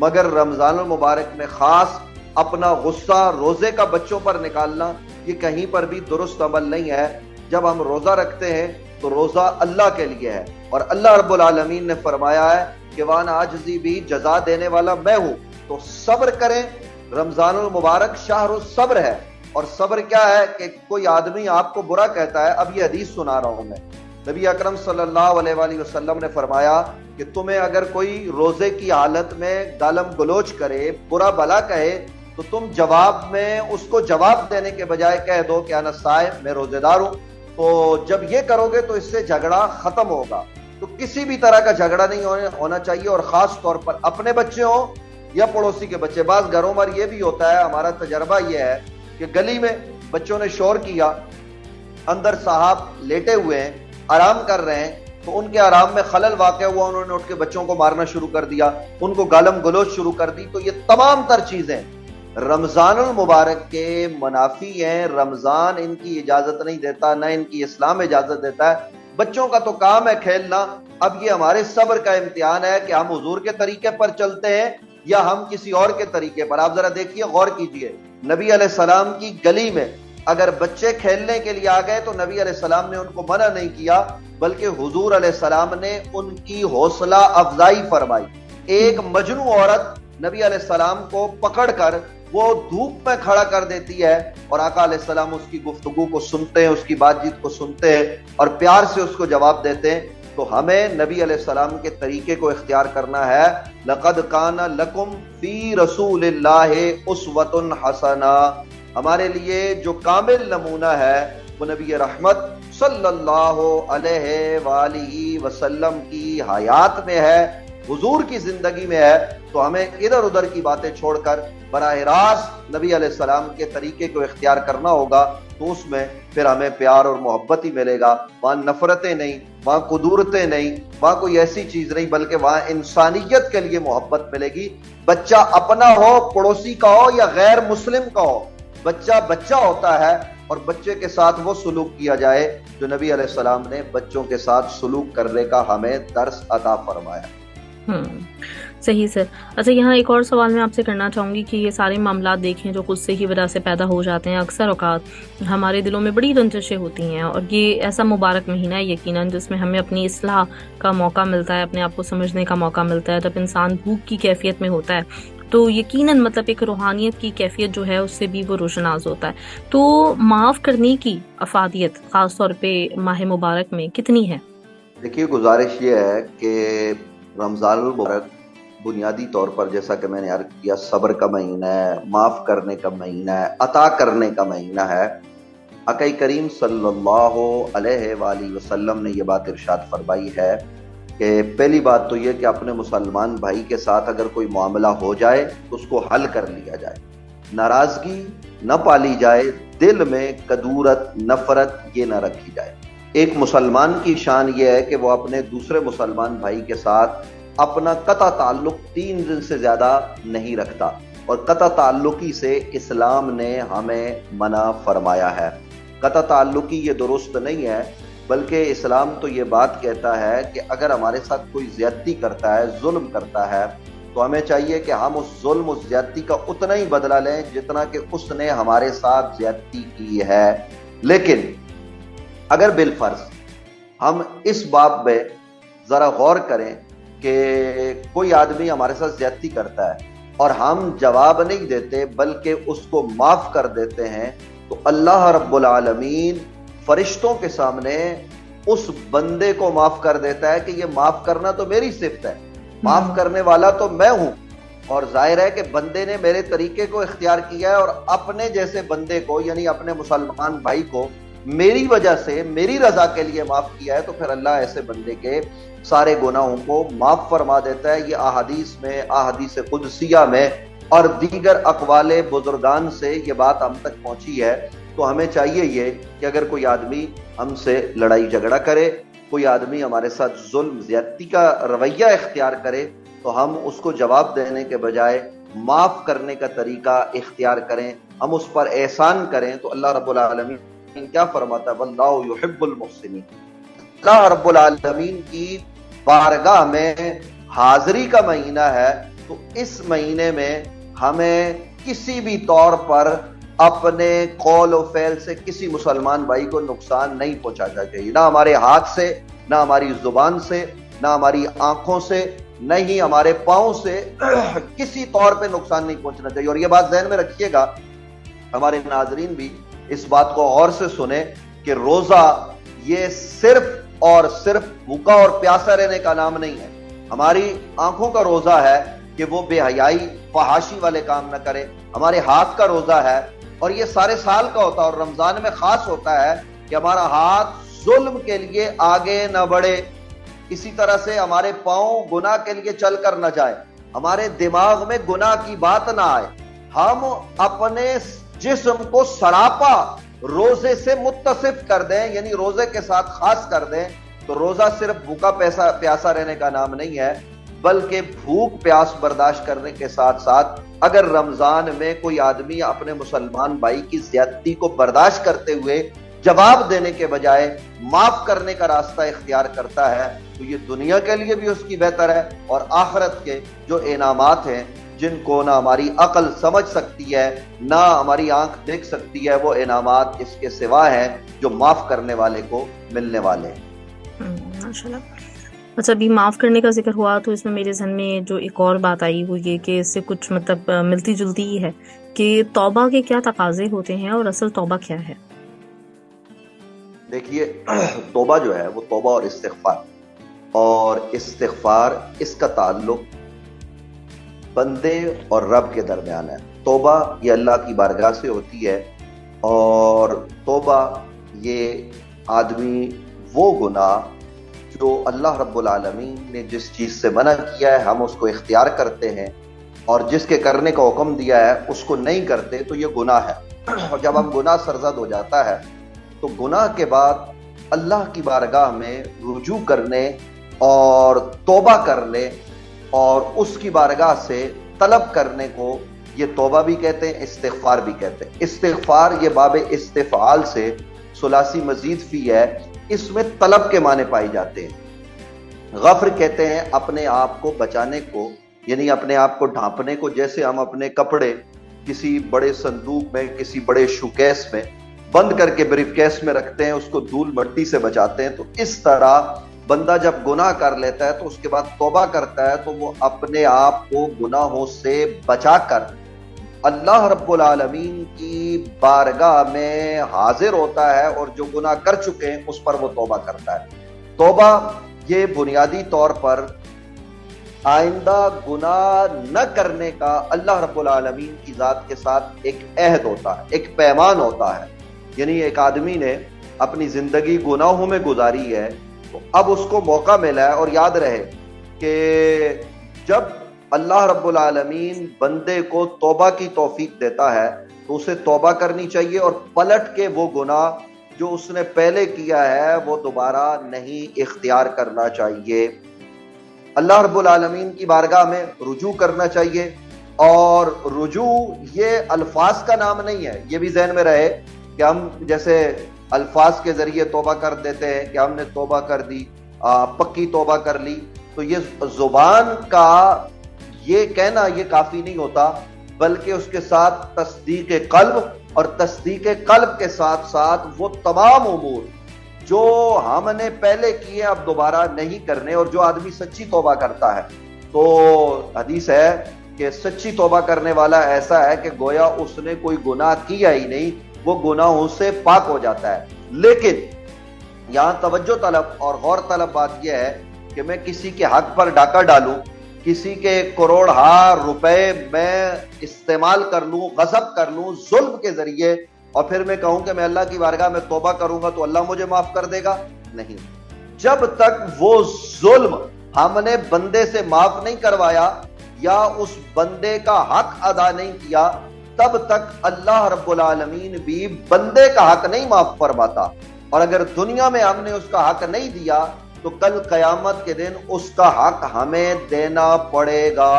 مگر رمضان المبارک میں خاص اپنا غصہ روزے کا بچوں پر نکالنا یہ کہیں پر بھی درست عمل نہیں ہے۔ جب ہم روزہ رکھتے ہیں تو روزہ اللہ کے لیے ہے، اور اللہ رب العالمین نے فرمایا ہے کہ وانا عاجزی بھی، جزا دینے والا میں ہوں، تو صبر کریں۔ رمضان المبارک شہر الصبر ہے، اور صبر کیا ہے کہ کوئی آدمی آپ کو برا کہتا ہے۔ اب یہ حدیث سنا رہا ہوں میں، نبی اکرم صلی اللہ علیہ وآلہ وسلم نے فرمایا کہ تمہیں اگر کوئی روزے کی حالت میں گالم گلوچ کرے، برا بلا کہے، تو تم جواب میں اس کو جواب دینے کے بجائے کہہ دو کہ انا صائم، میں روزے دار ہوں۔ تو جب یہ کرو گے تو اس سے جھگڑا ختم ہوگا۔ تو کسی بھی طرح کا جھگڑا نہیں ہونا چاہیے، اور خاص طور پر اپنے بچے ہوں یا پڑوسی کے بچے۔ بعض گھروں پر یہ بھی ہوتا ہے، ہمارا تجربہ یہ ہے کہ گلی میں بچوں نے شور کیا، اندر صاحب لیٹے ہوئے ہیں، آرام کر رہے ہیں، تو ان کے آرام میں خلل واقع ہوا، انہوں نے اٹھ کے بچوں کو مارنا شروع کر دیا، ان کو گالم گلوچ شروع کر دی۔ تو یہ تمام تر چیزیں رمضان المبارک کے منافی ہیں۔ رمضان ان کی اجازت نہیں دیتا، نہ ان کی اسلام اجازت دیتا ہے۔ بچوں کا تو کام ہے کھیلنا، اب یہ ہمارے صبر کا امتحان ہے کہ ہم حضور کے طریقے پر چلتے ہیں یا ہم کسی اور کے طریقے پر۔ آپ ذرا دیکھیے، غور کیجئے، نبی علیہ السلام کی گلی میں اگر بچے کھیلنے کے لیے آ گئے تو نبی علیہ السلام نے ان کو منع نہیں کیا، بلکہ حضور علیہ السلام نے ان کی حوصلہ افزائی فرمائی۔ ایک مجنون عورت نبی علیہ السلام کو پکڑ کر وہ دھوپ میں کھڑا کر دیتی ہے، اور آقا علیہ السلام اس کی گفتگو کو سنتے ہیں، اس کی بات چیت کو سنتے ہیں اور پیار سے اس کو جواب دیتے ہیں۔ تو ہمیں نبی علیہ السلام کے طریقے کو اختیار کرنا ہے۔ لَقَدْ كَانَ لَكُمْ فِي رَسُولِ اللَّهِ أُسْوَةٌ حَسَنَةٌ، ہمارے لیے جو کامل نمونہ ہے وہ نبی رحمت صلی اللہ علیہ وآلہ وسلم کی حیات میں ہے، حضور کی زندگی میں ہے۔ تو ہمیں ادھر ادھر کی باتیں چھوڑ کر براہ راست نبی علیہ السلام کے طریقے کو اختیار کرنا ہوگا، تو اس میں پھر ہمیں پیار اور محبت ہی ملے گا۔ وہاں نفرتیں نہیں، وہاں قدورتیں نہیں، وہاں کوئی ایسی چیز نہیں، بلکہ وہاں انسانیت کے لیے محبت ملے گی۔ بچہ اپنا ہو، پڑوسی کا ہو یا غیر مسلم کا ہو، بچہ بچہ ہوتا ہے، اور بچے کے ساتھ وہ سلوک کیا جائے جو نبی علیہ السلام نے بچوں کے ساتھ سلوک کرنے کا ہمیں درس عطا فرمایا۔ صحیح سر۔ اچھا، یہاں ایک اور سوال میں آپ سے کرنا چاہوں گی کہ یہ سارے معاملات دیکھیں جو غصے کی وجہ سے پیدا ہو جاتے ہیں، اکثر اوقات ہمارے دلوں میں بڑی رنجشیں ہوتی ہیں، اور یہ ایسا مبارک مہینہ ہے یقیناً جس میں ہمیں اپنی اصلاح کا موقع ملتا ہے، اپنے آپ کو سمجھنے کا موقع ملتا ہے۔ جب انسان بھوک کی کیفیت میں ہوتا ہے تو یقیناً مطلب ایک روحانیت کی کیفیت جو ہے اس سے بھی وہ روشناس ہوتا ہے۔ تو معاف کرنے کی افادیت خاص طور پہ ماہ مبارک میں کتنی ہے؟ دیکھیے، گزارش یہ ہے کہ رمضان المبارک بنیادی طور پر، جیسا کہ میں نے عرض کیا، صبر کا مہینہ ہے، معاف کرنے کا مہینہ ہے، عطا کرنے کا مہینہ ہے۔ آقا کریم صلی اللہ علیہ وآلہ وسلم نے یہ بات ارشاد فرمائی ہے کہ پہلی بات تو یہ کہ اپنے مسلمان بھائی کے ساتھ اگر کوئی معاملہ ہو جائے تو اس کو حل کر لیا جائے، ناراضگی نہ پالی جائے، دل میں کدورت، نفرت یہ نہ رکھی جائے۔ ایک مسلمان کی شان یہ ہے کہ وہ اپنے دوسرے مسلمان بھائی کے ساتھ اپنا قطع تعلق 3 دن سے زیادہ نہیں رکھتا، اور قطع تعلقی سے اسلام نے ہمیں منع فرمایا ہے۔ قطع تعلقی یہ درست نہیں ہے، بلکہ اسلام تو یہ بات کہتا ہے کہ اگر ہمارے ساتھ کوئی زیادتی کرتا ہے، ظلم کرتا ہے، تو ہمیں چاہیے کہ ہم اس ظلم، اس زیادتی کا اتنا ہی بدلہ لیں جتنا کہ اس نے ہمارے ساتھ زیادتی کی ہے۔ لیکن اگر بالفرض ہم اس باب میں ذرا غور کریں کہ کوئی آدمی ہمارے ساتھ زیادتی کرتا ہے اور ہم جواب نہیں دیتے بلکہ اس کو معاف کر دیتے ہیں، تو اللہ رب العالمین فرشتوں کے سامنے اس بندے کو معاف کر دیتا ہے کہ یہ معاف کرنا تو میری صفت ہے، معاف کرنے والا تو میں ہوں۔ اور ظاہر ہے کہ بندے نے میرے طریقے کو اختیار کیا ہے، اور اپنے جیسے بندے کو، یعنی اپنے مسلمان بھائی کو میری وجہ سے، میری رضا کے لیے معاف کیا ہے، تو پھر اللہ ایسے بندے کے سارے گناہوں کو معاف فرما دیتا ہے۔ یہ احادیث میں، احادیث قدسیہ میں اور دیگر اقوال بزرگان سے یہ بات ہم تک پہنچی ہے۔ تو ہمیں چاہیے یہ کہ اگر کوئی آدمی ہم سے لڑائی جھگڑا کرے، کوئی آدمی ہمارے ساتھ ظلم زیادتی کا رویہ اختیار کرے، تو ہم اس کو جواب دینے کے بجائے معاف کرنے کا طریقہ اختیار کریں، ہم اس پر احسان کریں۔ تو اللہ رب العالمین کیا فرماتا ہے؟ واللہ یحب المحسنین۔ اللہ رب العالمین کی بارگاہ میں حاضری کا مہینہ ہے، تو اس مہینے میں ہمیں کسی بھی طور پر اپنے قول و فعل سے کسی مسلمان بھائی کو نقصان نہیں پہنچانا چاہیے، نہ ہمارے ہاتھ سے، نہ ہماری زبان سے، نہ ہماری آنکھوں سے، نہ ہی ہمارے پاؤں سے کسی طور پہ نقصان نہیں پہنچنا چاہیے۔ اور یہ بات ذہن میں رکھیے گا، ہمارے ناظرین بھی اس بات کو غور سے سنیں کہ روزہ یہ صرف اور صرف بھوکا اور پیاسا رہنے کا نام نہیں ہے۔ ہماری آنکھوں کا روزہ ہے کہ وہ بے حیائی فحاشی والے کام نہ کرے، ہمارے ہاتھ کا روزہ ہے، اور یہ سارے سال کا ہوتا ہے اور رمضان میں خاص ہوتا ہے کہ ہمارا ہاتھ ظلم کے لیے آگے نہ بڑھے، اسی طرح سے ہمارے پاؤں گناہ کے لیے چل کر نہ جائے، ہمارے دماغ میں گناہ کی بات نہ آئے، ہم اپنے جسم کو سراپا روزے سے متصف کر دیں، یعنی روزے کے ساتھ خاص کر دیں۔ تو روزہ صرف بھوکا پیاسا رہنے کا نام نہیں ہے، بلکہ بھوک پیاس برداشت کرنے کے ساتھ ساتھ اگر رمضان میں کوئی آدمی اپنے مسلمان بھائی کی زیادتی کو برداشت کرتے ہوئے جواب دینے کے بجائے معاف کرنے کا راستہ اختیار کرتا ہے تو یہ دنیا کے لیے بھی اس کی بہتر ہے، اور آخرت کے جو انعامات ہیں جن کو نہ ہماری عقل سمجھ سکتی ہے نہ ہماری آنکھ دیکھ سکتی ہے، وہ انعامات اس کے سوا ہیں جو معاف کرنے والے کو ملنے والے ہیں۔ ماشاءاللہ۔ اچھا، ابھی معاف کرنے کا ذکر ہوا تو اس میں میرے ذہن میں جو ایک اور بات آئی وہ یہ کہ اس سے کچھ مطلب ملتی جلتی ہی ہے کہ توبہ کے کیا تقاضے ہوتے ہیں اور اصل توبہ کیا ہے؟ دیکھیے، توبہ جو ہے وہ توبہ اور استغفار اس کا تعلق بندے اور رب کے درمیان ہے۔ توبہ یہ اللہ کی بارگاہ سے ہوتی ہے، اور توبہ یہ آدمی وہ گناہ جو اللہ رب العالمین نے جس چیز سے منع کیا ہے ہم اس کو اختیار کرتے ہیں، اور جس کے کرنے کا حکم دیا ہے اس کو نہیں کرتے، تو یہ گناہ ہے۔ اور جب ہم گناہ سرزد ہو جاتا ہے تو گناہ کے بعد اللہ کی بارگاہ میں رجوع کرنے اور توبہ کرنے اور اس کی بارگاہ سے طلب کرنے کو یہ توبہ بھی کہتے ہیں، استغفار بھی کہتے ہیں۔ استغفار یہ باب استفعال سے ثلاثی مزید فی ہے، اس میں طلب کے معنی پائے جاتے ہیں۔ غفر کہتے ہیں اپنے آپ کو بچانے کو، یعنی اپنے آپ کو ڈھانپنے کو، جیسے ہم اپنے کپڑے کسی بڑے صندوق میں، کسی بڑے شوکیس میں بند کر کے بریف کیس میں رکھتے ہیں، اس کو دھول مٹی سے بچاتے ہیں، تو اس طرح بندہ جب گناہ کر لیتا ہے تو اس کے بعد توبہ کرتا ہے تو وہ اپنے آپ کو گناہوں سے بچا کر اللہ رب العالمین کی بارگاہ میں حاضر ہوتا ہے، اور جو گناہ کر چکے ہیں اس پر وہ توبہ کرتا ہے۔ توبہ یہ بنیادی طور پر آئندہ گناہ نہ کرنے کا اللہ رب العالمین کی ذات کے ساتھ ایک عہد ہوتا ہے، ایک پیمان ہوتا ہے۔ یعنی ایک آدمی نے اپنی زندگی گناہوں میں گزاری ہے، تو اب اس کو موقع ملا ہے، اور یاد رہے کہ جب اللہ رب العالمین بندے کو توبہ کی توفیق دیتا ہے تو اسے توبہ کرنی چاہیے، اور پلٹ کے وہ گناہ جو اس نے پہلے کیا ہے وہ دوبارہ نہیں اختیار کرنا چاہیے۔ اللہ رب العالمین کی بارگاہ میں رجوع کرنا چاہیے، اور رجوع یہ الفاظ کا نام نہیں ہے، یہ بھی ذہن میں رہے کہ ہم جیسے الفاظ کے ذریعے توبہ کر دیتے ہیں کہ ہم نے توبہ کر دی، پکی توبہ کر لی، تو یہ زبان کا یہ کہنا یہ کافی نہیں ہوتا، بلکہ اس کے ساتھ تصدیق قلب، اور تصدیق قلب کے ساتھ ساتھ وہ تمام امور جو ہم نے پہلے کیے اب دوبارہ نہیں کرنے۔ اور جو آدمی سچی توبہ کرتا ہے تو حدیث ہے کہ سچی توبہ کرنے والا ایسا ہے کہ گویا اس نے کوئی گناہ کیا ہی نہیں، وہ گناہوں سے پاک ہو جاتا ہے۔ لیکن یہاں توجہ طلب اور غور طلب بات یہ ہے کہ میں کسی کے حق پر ڈاکہ ڈالوں، کسی کے کروڑہا روپے میں استعمال کر لوں، غصب کر لوں ظلم کے ذریعے، اور پھر میں کہوں کہ میں اللہ کی بارگاہ میں توبہ کروں گا تو اللہ مجھے معاف کر دے گا؟ نہیں۔ جب تک وہ ظلم ہم نے بندے سے معاف نہیں کروایا یا اس بندے کا حق ادا نہیں کیا، تب تک اللہ رب العالمین بھی بندے کا حق نہیں معاف فرماتا، اور اگر دنیا میں ہم نے اس کا حق نہیں دیا تو کل قیامت کے دن اس کا حق ہمیں دینا پڑے گا۔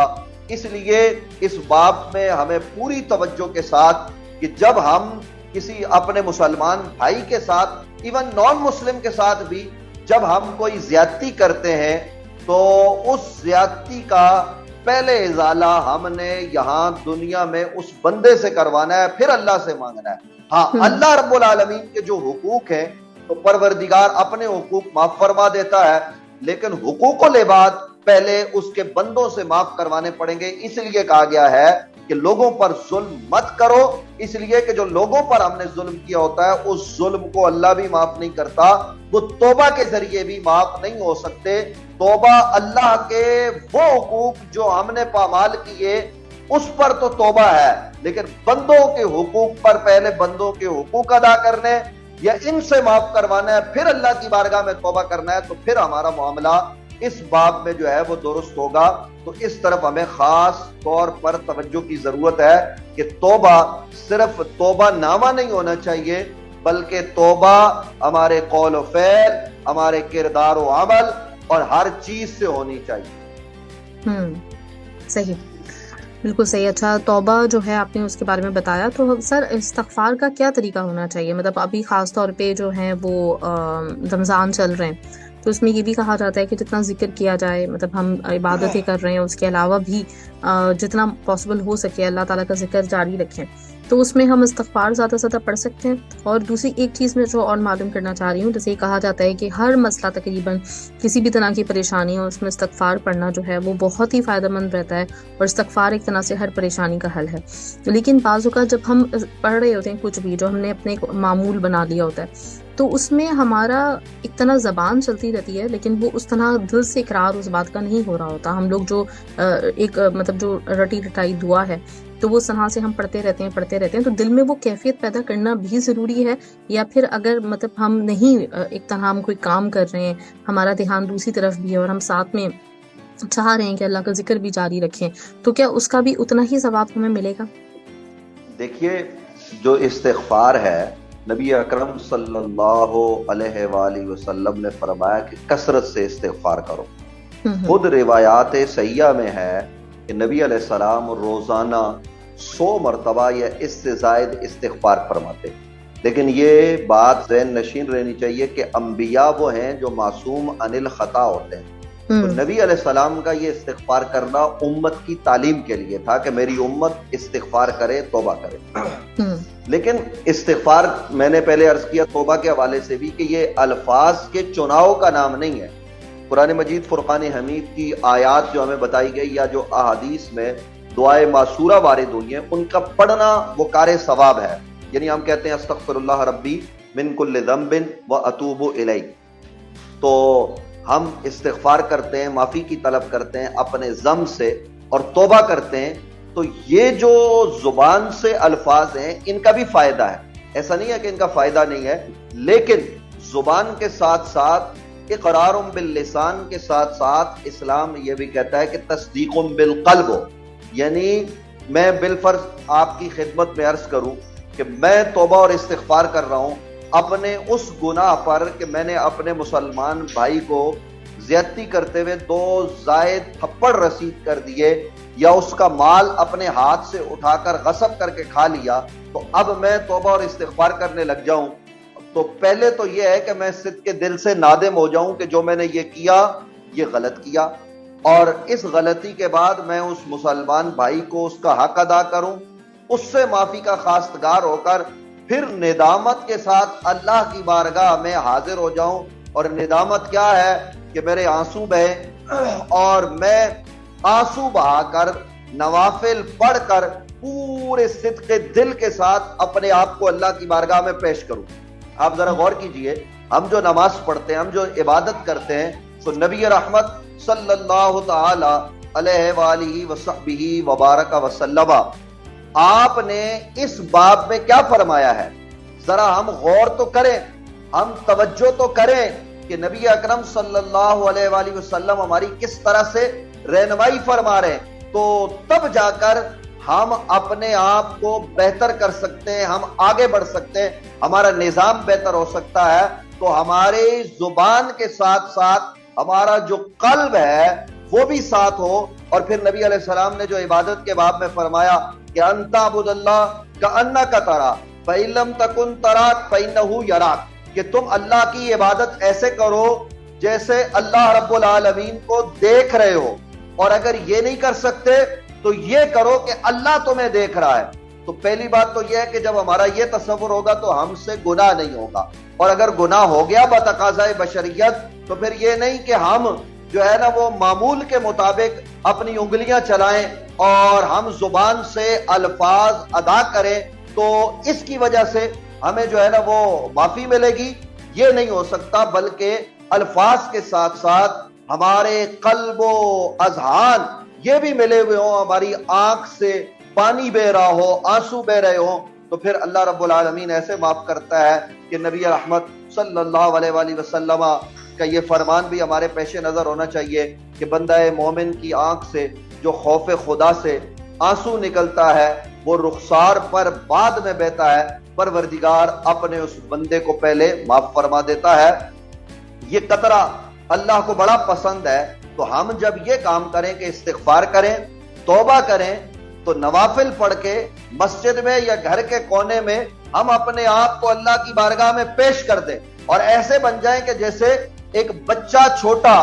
اس لیے اس باب میں ہمیں پوری توجہ کے ساتھ کہ جب ہم کسی اپنے مسلمان بھائی کے ساتھ، ایون نان مسلم کے ساتھ بھی جب ہم کوئی زیادتی کرتے ہیں تو اس زیادتی کا پہلے ازالہ ہم نے یہاں دنیا میں اس بندے سے کروانا ہے، پھر اللہ سے مانگنا ہے۔ ہاں اللہ رب العالمین کے جو حقوق ہیں تو پروردگار اپنے حقوق معاف فرما دیتا ہے، لیکن حقوق العباد پہلے اس کے بندوں سے معاف کروانے پڑیں گے۔ اس لیے کہا گیا ہے کہ لوگوں پر ظلم مت کرو، اس لیے کہ جو لوگوں پر ہم نے ظلم کیا ہوتا ہے اس ظلم کو اللہ بھی معاف نہیں کرتا، وہ توبہ کے ذریعے بھی معاف نہیں ہو سکتے۔ توبہ اللہ کے وہ حقوق جو ہم نے پامال کیے اس پر تو توبہ ہے، لیکن بندوں کے حقوق پر پہلے بندوں کے حقوق ادا کرنے یا ان سے معاف کروانا ہے، پھر اللہ کی بارگاہ میں توبہ کرنا ہے، تو پھر ہمارا معاملہ اس باب میں جو ہے وہ درست ہوگا۔ تو اس طرف ہمیں خاص طور پر توجہ کی ضرورت ہے کہ توبہ صرف توبہ نامہ نہیں ہونا چاہیے، بلکہ توبہ ہمارے قول و فعل، ہمارے کردار و عمل اور ہر چیز سے ہونی چاہیے۔ صحیح، بالکل صحیح۔ اچھا، توبہ جو ہے آپ نے اس کے بارے میں بتایا، تو سر استغفار کا کیا طریقہ ہونا چاہیے؟ مطلب ابھی خاص طور پہ جو ہیں وہ رمضان چل رہے ہیں، تو اس میں یہ بھی کہا جاتا ہے کہ جتنا ذکر کیا جائے، مطلب ہم عبادتیں کر رہے ہیں اس کے علاوہ بھی جتنا پاسبل ہو سکے اللہ تعالیٰ کا ذکر جاری رکھیں، تو اس میں ہم استغفار زیادہ سے زیادہ پڑھ سکتے ہیں۔ اور دوسری ایک چیز میں جو اور معلوم کرنا چاہ رہی ہوں، جیسے یہ کہا جاتا ہے کہ ہر مسئلہ تقریباً کسی بھی طرح کی پریشانی ہو، اس میں استغفار پڑھنا جو ہے وہ بہت ہی فائدہ مند رہتا ہے، اور استغفار ایک طرح سے ہر پریشانی کا حل ہے۔ لیکن بعض اوقات جب ہم پڑھ رہے ہوتے ہیں کچھ بھی جو ہم نے اپنے معمول بنا لیا ہوتا ہے، تو اس میں ہمارا ایک طرح زبان چلتی رہتی ہے، لیکن وہ اس طرح دل سے اقرار اس بات کا نہیں ہو رہا ہوتا۔ ہم لوگ جو ایک مطلب جو رٹی رٹائی دعا ہے، تو وہ اس طرح سے ہم پڑھتے رہتے ہیں، تو دل میں وہ کیفیت پیدا کرنا بھی ضروری ہے، یا پھر اگر مطلب ہم نہیں ایک طرح ہم کوئی کام کر رہے ہیں، ہمارا دھیان دوسری طرف بھی ہے اور ہم ساتھ میں چاہ رہے ہیں کہ اللہ کا ذکر بھی جاری رکھیں، تو کیا اس کا بھی اتنا ہی ثواب ہمیں ملے گا؟ دیکھیے، جو استغفار ہے، نبی اکرم صلی اللہ علیہ وآلہ وسلم نے فرمایا کہ کثرت سے استغفار کرو۔ خود روایات صحیحہ میں ہے کہ نبی علیہ السلام روزانہ 100 مرتبہ یا اس سے زائد استغفار فرماتے، لیکن یہ بات ذہن نشین رہنی چاہیے کہ انبیاء وہ ہیں جو معصوم عن الخطا ہوتے ہیں۔ تو نبی علیہ السلام کا یہ استغفار کرنا امت کی تعلیم کے لیے تھا کہ میری امت استغفار کرے، توبہ کرے۔ لیکن استغفار میں نے پہلے عرض کیا توبہ کے حوالے سے بھی کہ یہ الفاظ کے چناؤ کا نام نہیں ہے۔ قرآن مجید فرقان حمید کی آیات جو ہمیں بتائی گئی یا جو احادیث میں دعائے معصورہ وارد ہوئی ہیں، ان کا پڑھنا وہ کار ثواب ہے۔ یعنی ہم کہتے ہیں استغفر اللہ ربی من کل ذنب واتوب الیہ، تو ہم استغفار کرتے ہیں، معافی کی طلب کرتے ہیں اپنے ذنب سے اور توبہ کرتے ہیں۔ تو یہ جو زبان سے الفاظ ہیں ان کا بھی فائدہ ہے، ایسا نہیں ہے کہ ان کا فائدہ نہیں ہے، لیکن زبان کے ساتھ ساتھ اقرار باللسان کے ساتھ ساتھ اسلام یہ بھی کہتا ہے کہ تصدیق بالقلب ہو۔ یعنی میں بالفرض آپ کی خدمت میں عرض کروں کہ میں توبہ اور استغفار کر رہا ہوں اپنے اس گناہ پر کہ میں نے اپنے مسلمان بھائی کو زیادتی کرتے ہوئے 2 زائد تھپڑ رسید کر دیے، یا اس کا مال اپنے ہاتھ سے اٹھا کر غصب کر کے کھا لیا، تو اب میں توبہ اور استغفار کرنے لگ جاؤں، تو پہلے تو یہ ہے کہ میں صدق کے دل سے نادم ہو جاؤں کہ جو میں نے یہ کیا یہ غلط کیا، اور اس غلطی کے بعد میں اس مسلمان بھائی کو اس کا حق ادا کروں، اس سے معافی کا خواستگار ہو کر پھر ندامت کے ساتھ اللہ کی بارگاہ میں حاضر ہو جاؤں۔ اور ندامت کیا ہے کہ میرے آنسو بہے اور میں آنسو بہا کر نوافل پڑھ کر پورے صدق دل کے ساتھ اپنے آپ کو اللہ کی بارگاہ میں پیش کروں۔ آپ ذرا غور کیجئے، ہم جو نماز پڑھتے ہیں، ہم جو عبادت کرتے ہیں، تو نبی رحمت صلی اللہ تعالی علیہ وآلہ وصحبہ وبارک وسلم آپ نے اس باب میں کیا فرمایا ہے؟ ذرا ہم غور تو کریں، ہم توجہ تو کریں کہ نبی اکرم صلی اللہ علیہ وآلہ وسلم ہماری کس طرح سے رہنمائی فرما رہے ہیں، تو تب جا کر ہم اپنے آپ کو بہتر کر سکتے ہیں، ہم آگے بڑھ سکتے ہیں، ہمارا نظام بہتر ہو سکتا ہے۔ تو ہمارے زبان کے ساتھ ساتھ ہمارا جو قلب ہے وہ بھی ساتھ ہو۔ اور پھر نبی علیہ السلام نے جو عبادت کے باب میں فرمایا کہ انت عبد اللہ کأنک ترا فإن لم تکن تراک فإنہ یراک، کہ تم اللہ کی عبادت ایسے کرو جیسے اللہ رب العالمین کو دیکھ رہے ہو۔ اور اگر یہ نہیں کر سکتے تو یہ کرو کہ اللہ تمہیں دیکھ رہا ہے۔ تو پہلی بات تو یہ ہے کہ جب ہمارا یہ تصور ہوگا تو ہم سے گناہ نہیں ہوگا، اور اگر گناہ ہو گیا بتقاضائے بشریت تو پھر یہ نہیں کہ ہم جو ہے نا وہ معمول کے مطابق اپنی انگلیاں چلائیں اور ہم زبان سے الفاظ ادا کریں تو اس کی وجہ سے ہمیں جو ہے نا وہ معافی ملے گی۔ یہ نہیں ہو سکتا، بلکہ الفاظ کے ساتھ ساتھ ہمارے قلب و اذہان یہ بھی ملے ہوئے ہوں، ہماری آنکھ سے پانی بہ رہا ہو، آنسو بہ رہے ہوں، تو پھر اللہ رب العالمین ایسے معاف کرتا ہے کہ نبی رحمت صلی اللہ علیہ وآلہ وسلم کا یہ فرمان بھی ہمارے پیش نظر ہونا چاہیے کہ بندہ مومن کی آنکھ سے جو خوف خدا سے آنسو نکلتا ہے وہ رخسار پر بعد میں بہتا ہے، پروردگار اپنے اس بندے کو پہلے معاف فرما دیتا ہے۔ یہ قطرہ اللہ کو بڑا پسند ہے، تو ہم جب یہ کام کریں کہ استغفار کریں، توبہ کریں، تو نوافل پڑھ کے مسجد میں یا گھر کے کونے میں ہم اپنے آپ کو اللہ کی بارگاہ میں پیش کر دیں، اور ایسے بن جائیں کہ جیسے ایک بچہ چھوٹا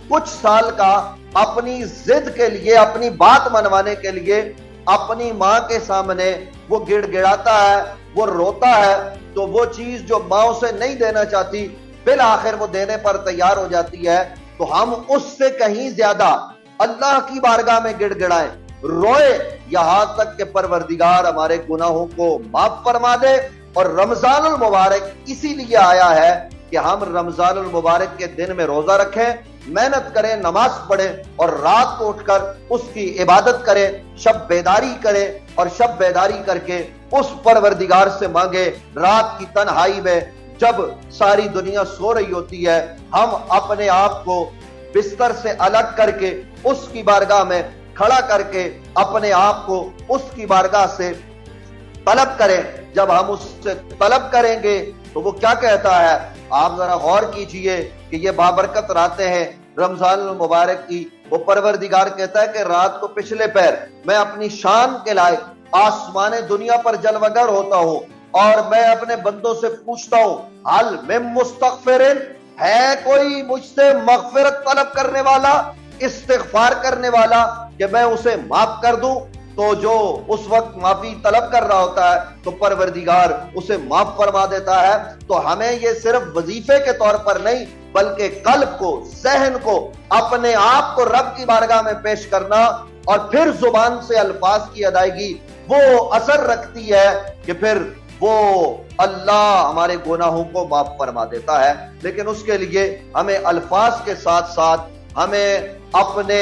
کچھ سال کا اپنی ضد کے لیے، اپنی بات منوانے کے لیے اپنی ماں کے سامنے وہ گڑ گڑاتا ہے، وہ روتا ہے، تو وہ چیز جو ماں اسے نہیں دینا چاہتی بالآخر وہ دینے پر تیار ہو جاتی ہے، تو ہم اس سے کہیں زیادہ اللہ کی بارگاہ میں گڑ گڑائیں، روئے، یہاں تک کہ پروردگار ہمارے گناہوں کو معاف فرما دے۔ اور رمضان المبارک اسی لیے آیا ہے کہ ہم رمضان المبارک کے دن میں روزہ رکھیں، محنت کریں، نماز پڑھیں، اور رات کو اٹھ کر اس کی عبادت کریں، شب بیداری کریں، اور شب بیداری کر کے اس پروردگار سے مانگے رات کی تنہائی میں جب ساری دنیا سو رہی ہوتی ہے، ہم اپنے آپ کو بستر سے الگ کر کے اس کی بارگاہ میں کھڑا کر کے اپنے آپ کو اس کی بارگاہ سے طلب کریں۔ جب ہم اس سے طلب کریں گے تو وہ کیا کہتا ہے، آپ ذرا غور کیجئے کہ یہ بابرکت راتیں ہیں رمضان المبارک کی۔ وہ پروردگار کہتا ہے کہ رات کو پچھلے پیر میں اپنی شان کے لائق آسمان دنیا پر جلوگر ہوتا ہوں، اور میں اپنے بندوں سے پوچھتا ہوں حل من مستغفر، ہے کوئی مجھ سے مغفرت طلب کرنے والا، استغفار کرنے والا کہ میں اسے معاف کر دوں؟ تو جو اس وقت معافی طلب کر رہا ہوتا ہے تو پروردگار اسے معاف فرما دیتا ہے۔ تو ہمیں یہ صرف وظیفے کے طور پر نہیں بلکہ قلب کو، ذہن کو، اپنے آپ کو رب کی بارگاہ میں پیش کرنا، اور پھر زبان سے الفاظ کی ادائیگی وہ اثر رکھتی ہے کہ پھر وہ اللہ ہمارے گناہوں کو معاف فرما دیتا ہے۔ لیکن اس کے لیے ہمیں الفاظ کے ساتھ ساتھ ہمیں اپنے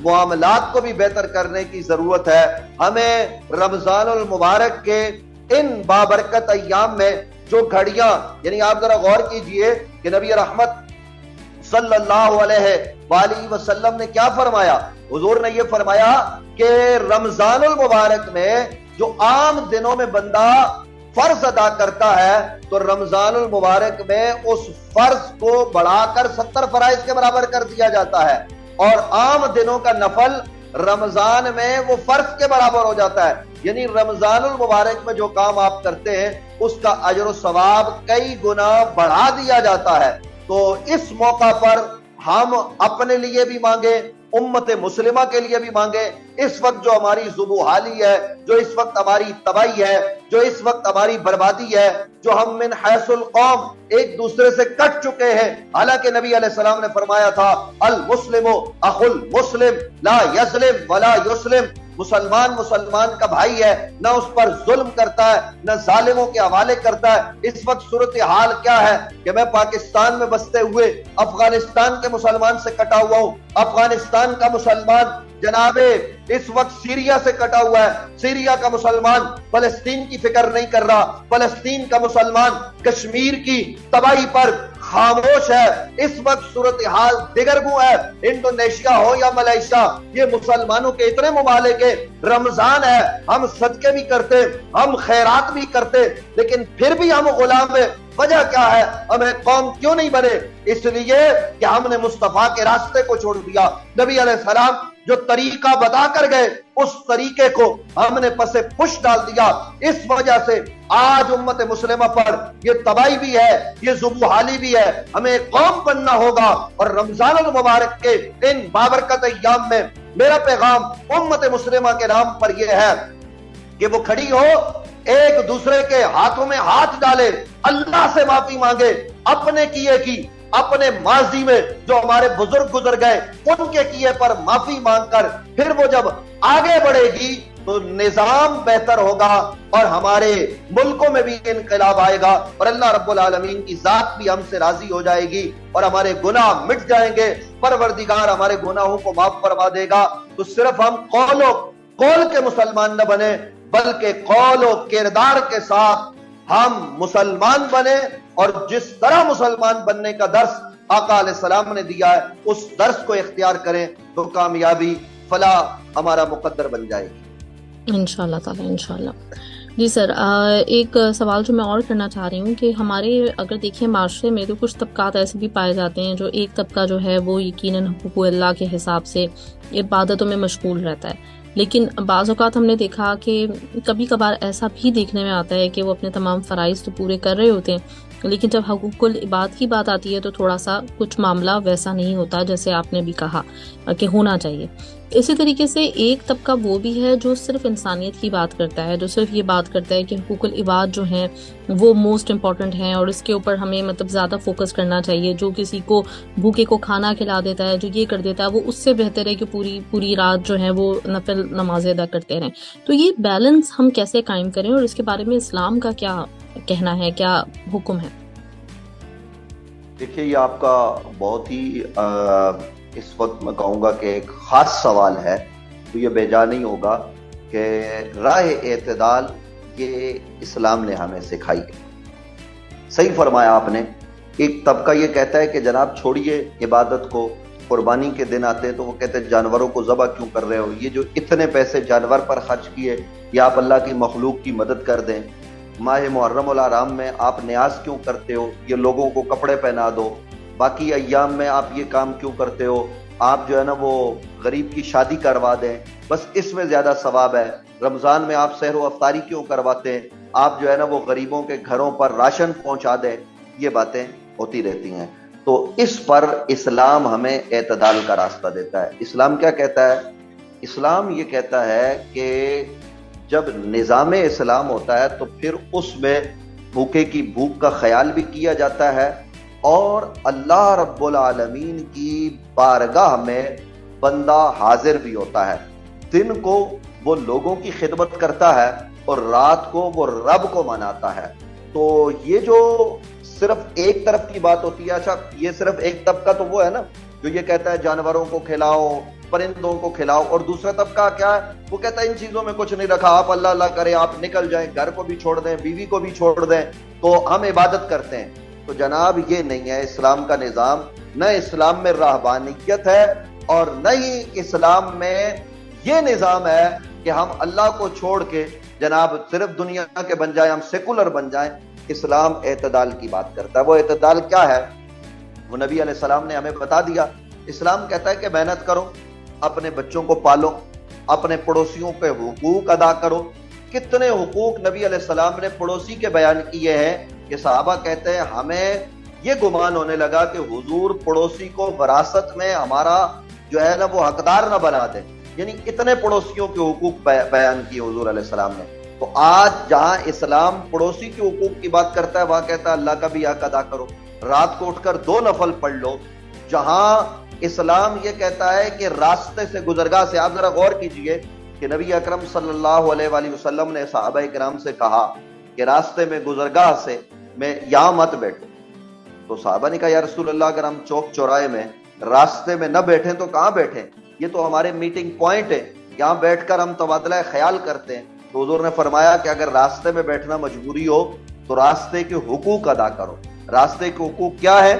معاملات کو بھی بہتر کرنے کی ضرورت ہے۔ ہمیں رمضان المبارک کے ان بابرکت ایام میں جو گھڑیاں، یعنی آپ ذرا غور کیجئے کہ نبی رحمت صلی اللہ علیہ وآلہ وسلم نے کیا فرمایا۔ حضور نے یہ فرمایا کہ رمضان المبارک میں جو عام دنوں میں بندہ فرض ادا کرتا ہے تو رمضان المبارک میں اس فرض کو بڑھا کر 70 فرائض کے برابر کر دیا جاتا ہے، اور عام دنوں کا نفل رمضان میں وہ فرض کے برابر ہو جاتا ہے۔ یعنی رمضان المبارک میں جو کام آپ کرتے ہیں اس کا اجر و ثواب کئی گنا بڑھا دیا جاتا ہے۔ تو اس موقع پر ہم اپنے لیے بھی مانگیں، امت مسلمہ کے لیے بھی مانگیں۔ اس وقت جو ہماری ذبوحالی ہے، جو اس وقت ہماری تباہی ہے، جو اس وقت ہماری بربادی ہے، جو ہم من حیث القوم ایک دوسرے سے کٹ چکے ہیں، حالانکہ نبی علیہ السلام نے فرمایا تھا المسلم اخو المسلم لا یظلم ولا یسلم، مسلمان مسلمان کا بھائی ہے، نہ اس پر ظلم کرتا ہے نہ ظالموں کے حوالے کرتا ہے۔ اس وقت صورتحال کیا ہے کہ میں پاکستان میں بستے ہوئے افغانستان کے مسلمان سے کٹا ہوا ہوں، افغانستان کا مسلمان جناب اس وقت سیریا سے کٹا ہوا ہے، سیریا کا مسلمان فلسطین کی فکر نہیں کر رہا، فلسطین کا مسلمان کشمیر کی تباہی پر خاموش ہے۔ اس وقت صورتحال دگرگوں ہے، انڈونیشیا ہو یا ملیشیا، یہ مسلمانوں کے اتنے ممالک ہیں، رمضان ہے، ہم صدقے بھی کرتے، ہم خیرات بھی کرتے، لیکن پھر بھی ہم غلام ہیں۔ وجہ کیا ہے؟ ہمیں قوم کیوں نہیں بنے؟ اس لیے کہ ہم نے مصطفیٰ کے راستے کو چھوڑ دیا۔ نبی علیہ السلام جو طریقہ بتا کر گئے اس طریقے کو ہم نے پس پش ڈال دیا۔ اس وجہ سے آج امت مسلمہ پر یہ تباہی بھی ہے، یہ ذبوحالی بھی ہے۔ ہمیں قوم بننا ہوگا، اور رمضان المبارک کے ان بابرکت ایام میں میرا پیغام امت مسلمہ کے نام پر یہ ہے کہ وہ کھڑی ہو، ایک دوسرے کے ہاتھوں میں ہاتھ ڈالے، اللہ سے معافی مانگے، اپنے کیے کی، اپنے ماضی میں جو ہمارے بزرگ گزر گئے ان کے کیے پر معافی مانگ کر پھر وہ جب آگے بڑھے گی تو نظام بہتر ہوگا اور ہمارے ملکوں میں بھی انقلاب آئے گا اور اللہ رب العالمین کی ذات بھی ہم سے راضی ہو جائے گی اور ہمارے گناہ مٹ جائیں گے، پروردگار ہمارے گناہوں کو معاف فرما دے گا۔ تو صرف ہم قول کے مسلمان نہ بنے بلکہ قول و کردار کے ساتھ ہم مسلمان بنے، اور جس طرح مسلمان بننے کا درس آقا علیہ السلام نے دیا ہے اس درس کو اختیار کریں تو کامیابی فلاح ہمارا مقدر بن جائے گی انشاءاللہ تعالی، انشاءاللہ۔ جی سر، ایک سوال جو میں اور کرنا چاہ رہی ہوں کہ ہمارے اگر دیکھیں معاشرے میں تو کچھ طبقات ایسے بھی پائے جاتے ہیں جو ایک طبقہ جو ہے وہ یقیناً حقوق اللہ کے حساب سے عبادتوں میں مشغول رہتا ہے، لیکن بعض اوقات ہم نے دیکھا کہ کبھی کبھار ایسا بھی دیکھنے میں آتا ہے کہ وہ اپنے تمام فرائض تو پورے کر رہے ہوتے ہیں لیکن جب حقوق العباد کی بات آتی ہے تو تھوڑا سا کچھ معاملہ ویسا نہیں ہوتا جیسے آپ نے بھی کہا کہ ہونا چاہیے۔ اسی طریقے سے ایک طبقہ وہ بھی ہے جو صرف انسانیت کی بات کرتا ہے، جو صرف یہ بات کرتا ہے کہ حقوق العباد جو ہیں وہ موسٹ امپورٹنٹ ہیں اور اس کے اوپر ہمیں زیادہ فوکس کرنا چاہیے۔ جو کسی کو بھوکے کو کھانا کھلا دیتا ہے، جو یہ کر دیتا ہے، وہ اس سے بہتر ہے کہ پوری رات جو ہے وہ نفل نمازیں ادا کرتے رہیں۔ تو یہ بیلنس ہم کیسے قائم کریں اور اس کے بارے میں اسلام کا کیا کہنا ہے، کیا حکم ہے؟ دیکھیے، یہ آپ کا بہت ہی اس وقت میں کہوں گا کہ ایک خاص سوال ہے، تو یہ بے جا نہیں ہوگا کہ راہ اعتدال یہ اسلام نے ہمیں سکھائی ہے۔ صحیح فرمایا آپ نے۔ ایک طبقہ یہ کہتا ہے کہ جناب چھوڑیے عبادت کو، قربانی کے دن آتے تو وہ کہتے ہیں جانوروں کو ذبح کیوں کر رہے ہو، یہ جو اتنے پیسے جانور پر خرچ کیے یا آپ اللہ کی مخلوق کی مدد کر دیں، ماہ محرم الحرام میں آپ نیاز کیوں کرتے ہو، یہ لوگوں کو کپڑے پہنا دو، باقی ایام میں آپ یہ کام کیوں کرتے ہو، آپ جو ہے نا وہ غریب کی شادی کروا دیں، بس اس میں زیادہ ثواب ہے، رمضان میں آپ سحر و افطاری کیوں کرواتے ہیں، آپ جو ہے نا وہ غریبوں کے گھروں پر راشن پہنچا دیں، یہ باتیں ہوتی رہتی ہیں۔ تو اس پر اسلام ہمیں اعتدال کا راستہ دیتا ہے۔ اسلام کیا کہتا ہے؟ اسلام یہ کہتا ہے کہ جب نظام اسلام ہوتا ہے تو پھر اس میں بھوکے کی بھوک کا خیال بھی کیا جاتا ہے اور اللہ رب العالمین کی بارگاہ میں بندہ حاضر بھی ہوتا ہے۔ دن کو وہ لوگوں کی خدمت کرتا ہے اور رات کو وہ رب کو مناتا ہے۔ تو یہ جو صرف ایک طرف کی بات ہوتی ہے، اچھا یہ صرف ایک طبقہ تو وہ ہے نا جو یہ کہتا ہے جانوروں کو کھلاؤ، پرندوں کو کھلاؤ، اور دوسرا طبقہ کیا ہے، وہ کہتا ہے ان چیزوں میں کچھ نہیں رکھا، آپ اللہ اللہ کریں، آپ نکل جائیں، گھر کو بھی چھوڑ دیں، بیوی کو بھی چھوڑ دیں، تو ہم عبادت کرتے ہیں۔ تو جناب یہ نہیں ہے اسلام کا نظام، نہ اسلام میں رہبانیت ہے اور نہ ہی اسلام میں یہ نظام ہے کہ ہم اللہ کو چھوڑ کے جناب صرف دنیا کے بن جائیں، ہم سیکولر بن جائیں۔ اسلام اعتدال کی بات کرتا ہے۔ وہ اعتدال کیا ہے؟ وہ نبی علیہ السلام نے ہمیں بتا دیا۔ اسلام کہتا ہے کہ محنت کرو، اپنے بچوں کو پالو، اپنے پڑوسیوں کے حقوق ادا کرو۔ کتنے حقوق نبی علیہ السلام نے پڑوسی کے بیان کیے ہیں کہ صحابہ کہتے ہیں ہمیں یہ گمان ہونے لگا کہ حضور پڑوسی کو وراثت میں ہمارا جو ہے نا وہ حقدار نہ بنا دیں، یعنی اتنے پڑوسیوں کے حقوق بیان کیے حضور علیہ السلام نے۔ تو آج جہاں اسلام پڑوسی کے حقوق کی بات کرتا ہے وہاں کہتا ہے اللہ کا بھی حق ادا کرو، رات کو اٹھ کر 2 نفل پڑھ لو۔ جہاں اسلام یہ کہتا ہے کہ راستے سے گزرگاہ سے، آپ ذرا غور کیجئے کہ نبی اکرم صلی اللہ علیہ وآلہ وسلم نے صحابہ کرام سے کہا کہ راستے میں گزرگاہ سے میں یہاں مت بیٹھو، تو صحابہ نے کہا یا رسول اللہ اگر ہم چوک چوراہے میں راستے میں نہ بیٹھیں تو کہاں بیٹھیں، یہ تو ہمارے میٹنگ پوائنٹ ہے، یہاں بیٹھ کر ہم تبادلہ خیال کرتے ہیں۔ تو حضور نے فرمایا کہ اگر راستے میں بیٹھنا مجبوری ہو تو راستے کے حقوق ادا کرو۔ راستے کے حقوق کیا ہے؟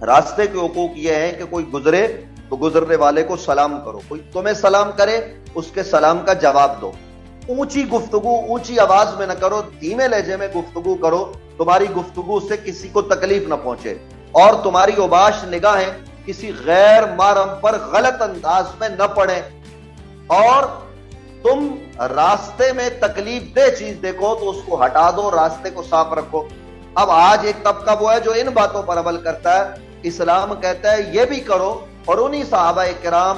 راستے کے حقوق یہ ہیں کہ کوئی گزرے تو گزرنے والے کو سلام کرو، کوئی تمہیں سلام کرے اس کے سلام کا جواب دو، اونچی گفتگو اونچی آواز میں نہ کرو، دھیمے لہجے میں گفتگو کرو، تمہاری گفتگو سے کسی کو تکلیف نہ پہنچے، اور تمہاری اوباش نگاہیں کسی غیر محرم پر غلط انداز میں نہ پڑیں، اور تم راستے میں تکلیف دہ چیز دیکھو تو اس کو ہٹا دو، راستے کو صاف رکھو۔ اب آج ایک طبقہ وہ ہے جو ان باتوں پر عمل کرتا ہے۔ اسلام کہتا ہے یہ بھی کرو، اور انہی صحابہ کرام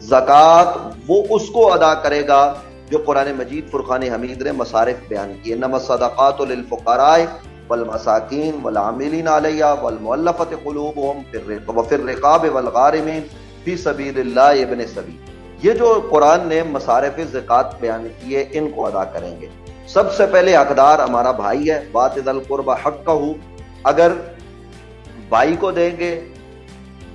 زکوٰۃ وہ اس کو ادا کرے گا جو قرآن مجید فرقان حمید نے مصارف بیان کیے، انما الصدقات للفقراء والمساکین والعاملین علیہا والمؤلفۃ قلوبہم وفی الرقاب والغارمین فی سبیل اللہ ابن سبیل۔ یہ جو قرآن نے مصارف زکوٰۃ بیان کیے ان کو ادا کریں گے۔ سب سے پہلے حقدار ہمارا بھائی ہے، وآت ذی القربى حقہ، اگر بھائی کو دیں گے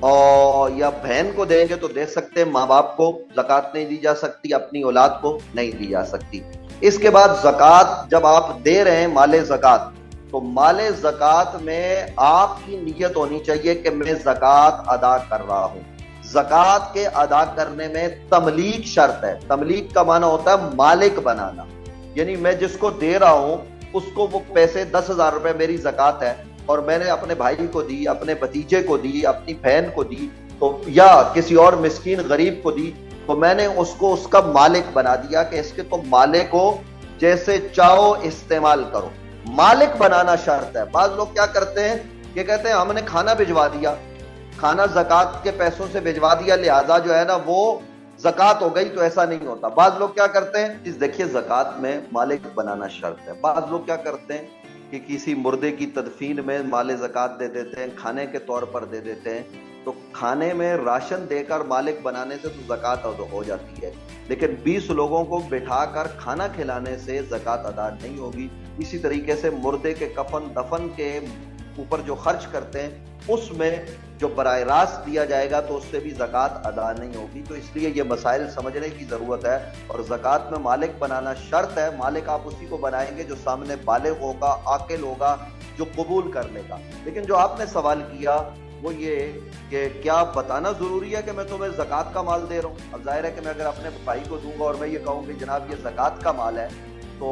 اور یا بہن کو دیں گے تو دے سکتے ہیں، ماں باپ کو زکوٰۃ نہیں دی جا سکتی، اپنی اولاد کو نہیں دی جا سکتی۔ اس کے بعد زکوٰۃ جب آپ دے رہے ہیں مال زکوٰۃ، تو مال زکوٰۃ میں آپ کی نیت ہونی چاہیے کہ میں زکوٰۃ ادا کر رہا ہوں۔ زکوٰۃ کے ادا کرنے میں تملیک شرط ہے۔ تملیک کا معنی ہوتا ہے مالک بنانا، یعنی میں جس کو دے رہا ہوں اس کو وہ پیسے 10,000 روپے میری زکوٰۃ ہے اور میں نے اپنے بھائی کو دی، اپنے بھتیجے کو دی، اپنی بہن کو دی، تو یا کسی اور مسکین غریب کو دی، تو میں نے اس کو اس کا مالک بنا دیا کہ اس کے تم مالک کو جیسے چاہو استعمال کرو۔ مالک بنانا شرط ہے۔ بعض لوگ کیا کرتے ہیں کہ کہتے ہیں ہم نے کھانا بھجوا دیا، کھانا زکوٰۃ کے پیسوں سے بھجوا دیا، لہذا جو ہے نا وہ زکوٰۃ ہو گئی، تو ایسا نہیں ہوتا۔ بعض لوگ کیا کرتے ہیں، دیکھیے زکوٰۃ میں مالک بنانا شرط ہے۔ بعض لوگ کیا کرتے ہیں کہ کسی مردے کی تدفین میں مال زکوٰۃ دے دیتے ہیں، کھانے کے طور پر دے دیتے ہیں، تو کھانے میں راشن دے کر مالک بنانے سے تو زکوٰۃ ہو جاتی ہے، لیکن 20 لوگوں کو بٹھا کر کھانا کھلانے سے زکوٰۃ ادا نہیں ہوگی۔ اسی طریقے سے مردے کے کفن دفن کے اوپر جو خرچ کرتے ہیں اس میں جو براہ راست دیا جائے گا تو اس سے بھی زکوٰۃ ادا نہیں ہوگی۔ تو اس لیے یہ مسائل سمجھنے کی ضرورت ہے، اور زکوٰۃ میں مالک بنانا شرط ہے۔ مالک آپ اسی کو بنائیں گے جو سامنے بالغ ہوگا، عاقل ہوگا، جو قبول کر لے گا۔ لیکن جو آپ نے سوال کیا وہ یہ کہ کیا بتانا ضروری ہے کہ میں تمہیں زکوٰۃ کا مال دے رہا ہوں؟ اب ظاہر ہے کہ میں اگر اپنے بھائی کو دوں گا اور میں یہ کہوں کہ جناب یہ زکوٰۃ کا مال ہے، تو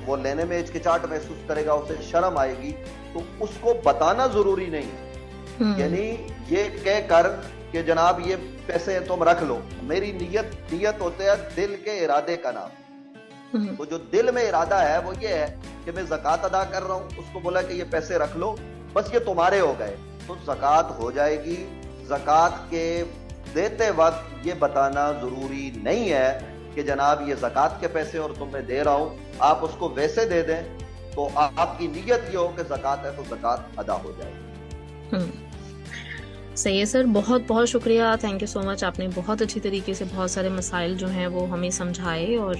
وہ لینے میں ہچکچاہٹ محسوس کرے گا، اسے شرم آئے گی، تو اس کو بتانا ضروری نہیں۔ یعنی یہ کہہ کر کہ جناب یہ پیسے تم رکھ لو، میری نیت ہوتے ہے دل کے ارادے کا نام۔ تو جو دل میں ارادہ ہے وہ یہ ہے کہ میں زکوٰۃ ادا کر رہا ہوں، اس کو بولا کہ یہ پیسے رکھ لو، بس یہ تمہارے ہو گئے، تو زکوٰۃ ہو جائے گی۔ زکوٰۃ کے دیتے وقت یہ بتانا ضروری نہیں ہے کہ جناب یہ زکوٰۃ کے پیسے اور تم میں دے رہا ہوں، آپ اس کو ویسے دے دیں، تو آپ کی نیت یہ ہو کہ زکوٰۃ ہے تو زکوٰۃ ادا ہو جائے گی۔ صحیح ہے سر، بہت بہت شکریہ، تھینک یو سو مچ۔ آپ نے بہت اچھی طریقے سے بہت سارے مسائل جو ہیں وہ ہمیں سمجھائے، اور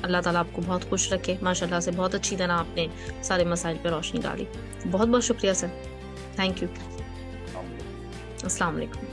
اللہ تعالیٰ آپ کو بہت خوش رکھے۔ ماشاءاللہ سے بہت اچھی طرح آپ نے سارے مسائل پہ روشنی ڈالی۔ بہت بہت شکریہ سر، تھینک یو، السلام علیکم۔